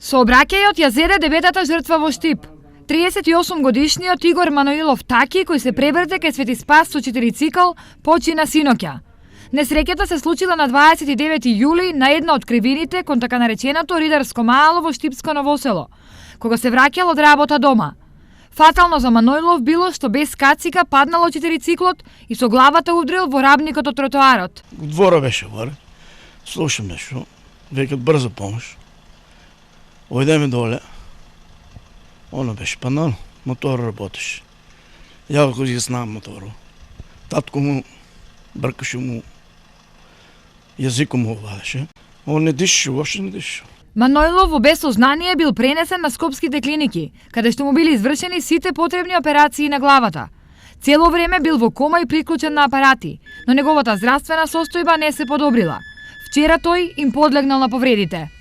Сообраќајот ја зеде деветата жртва во Штип. 38-годишниот Игор Маноилов Таки, кој се преврте кај Свети Спас со 4 цикл, почина синоќа. Несреќата се случила на 29 јули на една од кривините кон така нареченото Ридарско мало во Штипско Новосело, кога се враќал од работа дома. Фатално за Маноилов било што без кацика паднало 4 циклот и со главата удрил во рабникот од тротоарот. Двора беше горе, слушам нешто, викат брза помош. Ојдеме доле, оно беше паднало, мотор работеше. Ја ако ги знам мотору, татко му бркаше му, јазиком му вадеше, он не дишеше, воопшто не дишеше. Маноилов во без сознание бил пренесен на скопските клиники, каде што му били извршени сите потребни операции на главата. Цело време бил во кома и приклучен на апарати, но неговата здравствена состојба не се подобрила. Вчера тој им подлегнал на повредите.